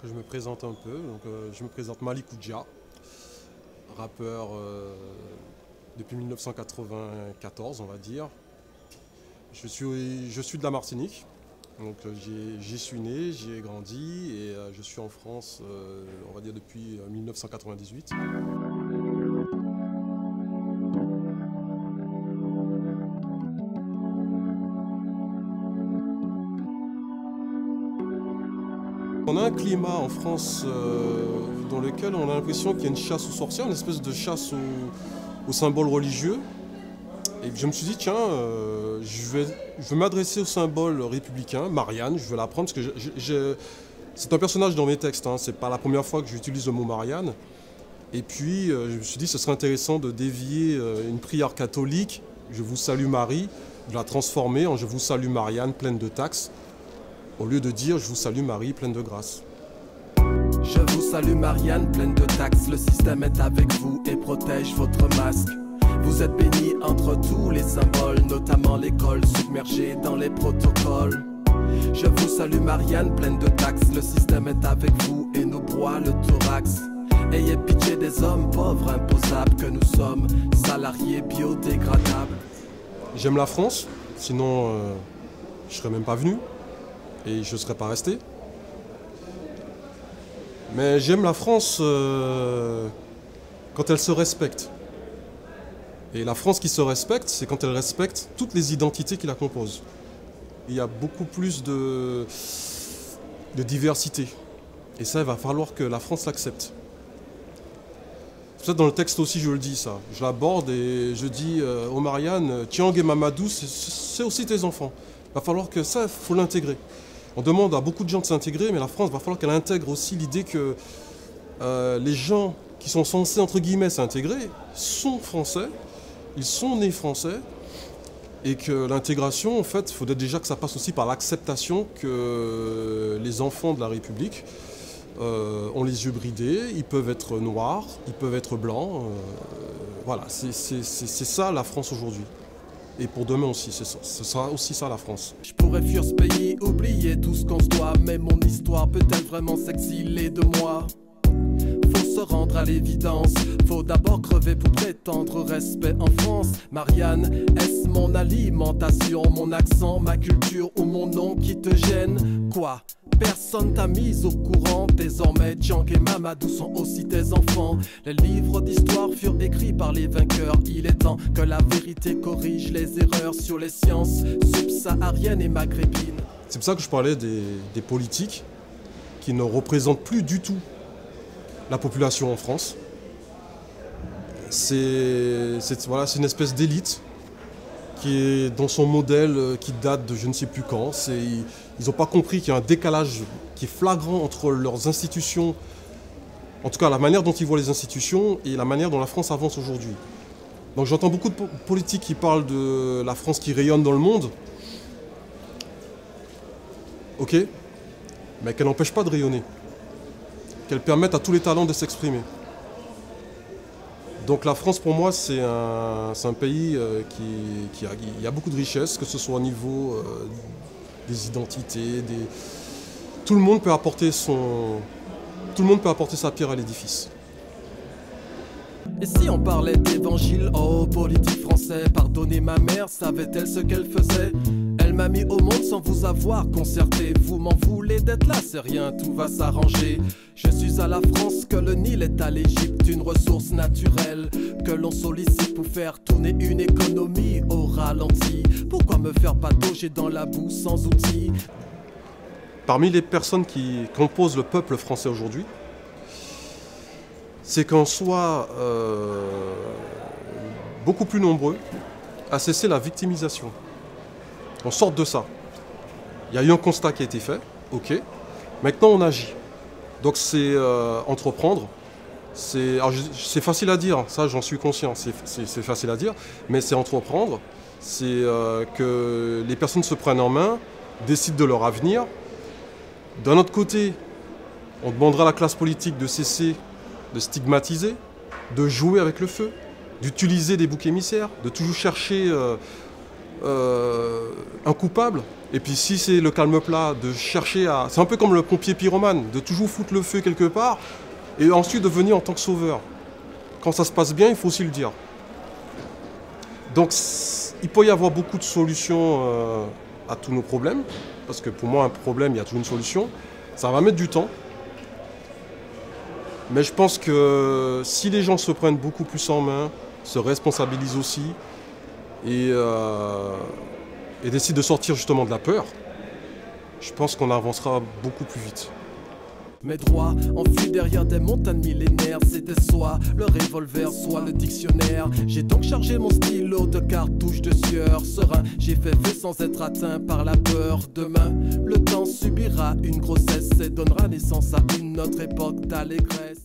Je me présente un peu. Je me présente Malik Oudja, rappeur depuis 1994, on va dire. Je suis de la Martinique, j'y suis né, j'y ai grandi et je suis en France, on va dire depuis 1998. On a un climat en France dans lequel on a l'impression qu'il y a une chasse aux sorcières, une espèce de chasse aux symboles religieux. Et je me suis dit, tiens, je vais m'adresser au symbole républicain, Marianne, je vais l'apprendre, parce que c'est un personnage dans mes textes, hein, c'est pas la première fois que j'utilise le mot Marianne. Et puis, je me suis dit, ce serait intéressant de dévier une prière catholique, je vous salue Marie, de la transformer en je vous salue Marianne, pleine de taxes, au lieu de dire je vous salue Marie, pleine de grâce. Je vous salue Marianne, pleine de taxes, le système est avec vous et protège votre masque. Vous êtes bénie entre tous les symboles, notamment l'école submergée dans les protocoles. Je vous salue Marianne, pleine de taxes, le système est avec vous et nous broie le thorax. Ayez pitié des hommes pauvres, imposables que nous sommes, salariés biodégradables. J'aime la France, sinon je ne serais même pas venu et je ne serais pas resté. Mais j'aime la France quand elle se respecte. Et la France qui se respecte, c'est quand elle respecte toutes les identités qui la composent. Il y a beaucoup plus de diversité. Et ça, il va falloir que la France l'accepte. Peut-être dans le texte aussi, je le dis ça. Je l'aborde et je dis aux Marianne, Tiang et Mamadou, c'est aussi tes enfants. Il va falloir que ça, il faut l'intégrer. On demande à beaucoup de gens de s'intégrer, mais la France, il va falloir qu'elle intègre aussi l'idée que les gens qui sont censés, entre guillemets, s'intégrer, sont français, ils sont nés français, et que l'intégration, en fait, il faudrait déjà que ça passe aussi par l'acceptation que les enfants de la République ont les yeux bridés, ils peuvent être noirs, ils peuvent être blancs. Voilà, c'est ça la France aujourd'hui. Et pour demain aussi, ce sera aussi ça la France. Je pourrais fuir ce pays, oublier tout ce qu'on se doit, mais mon histoire peut-elle vraiment s'exiler de moi? Faut se rendre à l'évidence, faut d'abord crever pour prétendre respect en France. Marianne, est-ce mon alimentation, mon accent, ma culture ou mon nom qui te gêne? Quoi? Personne t'a mise au courant, désormais Tiang et Mamadou sont aussi tes enfants. Les livres d'histoire furent écrits par les vainqueurs, il est temps que la vérité corrige les erreurs sur les sciences subsahariennes et maghrébines. C'est pour ça que je parlais des politiques qui ne représentent plus du tout la population en France. C'est une espèce d'élite qui est dans son modèle qui date de je ne sais plus quand. Ils n'ont pas compris qu'il y a un décalage qui est flagrant entre leurs institutions, en tout cas la manière dont ils voient les institutions et la manière dont la France avance aujourd'hui. Donc j'entends beaucoup de politiques qui parlent de la France qui rayonne dans le monde. Ok, mais qu'elle n'empêche pas de rayonner. Qu'elle permette à tous les talents de s'exprimer. Donc la France, pour moi, c'est un pays qui a beaucoup de richesses, que ce soit au niveau des identités, tout le monde peut apporter sa pierre à l'édifice. Et si on parlait d'évangile, oh, politique français, pardonnez ma mère, savait-elle ce qu'elle faisait? Elle m'a mis au monde sans vous avoir concerté. Vous m'en voulez d'être là, c'est rien, tout va s'arranger. Je suis à la France, que le Nil est à l'Égypte, une ressource naturelle que l'on sollicite pour faire tourner une économie au ralenti. Pourquoi me faire patauger dans la boue sans outils? Parmi les personnes qui composent le peuple français aujourd'hui, c'est qu'on soit beaucoup plus nombreux à cesser la victimisation. On sort de ça. Il y a eu un constat qui a été fait, ok. Maintenant on agit. Donc c'est entreprendre. C'est facile à dire, ça j'en suis conscient, c'est facile à dire, mais c'est entreprendre. C'est que les personnes se prennent en main, décident de leur avenir. D'un autre côté, on demandera à la classe politique de cesser de stigmatiser, de jouer avec le feu, d'utiliser des boucs émissaires, de toujours chercher un coupable. Et puis si c'est le calme plat, de chercher à... C'est un peu comme le pompier pyromane, de toujours foutre le feu quelque part et ensuite de venir en tant que sauveur. Quand ça se passe bien, il faut aussi le dire. Donc il peut y avoir beaucoup de solutions à tous nos problèmes, parce que pour moi un problème, il y a toujours une solution. Ça va mettre du temps. Mais je pense que si les gens se prennent beaucoup plus en main, se responsabilisent aussi et décident de sortir justement de la peur, je pense qu'on avancera beaucoup plus vite. Mes droits enfuis derrière des montagnes millénaires, c'était soit le revolver, soit le dictionnaire. J'ai donc chargé mon stylo de cartouches de sueur. Serein, j'ai fait sans être atteint par la peur. Demain, le temps subira une grossesse et donnera naissance à une autre époque d'allégresse.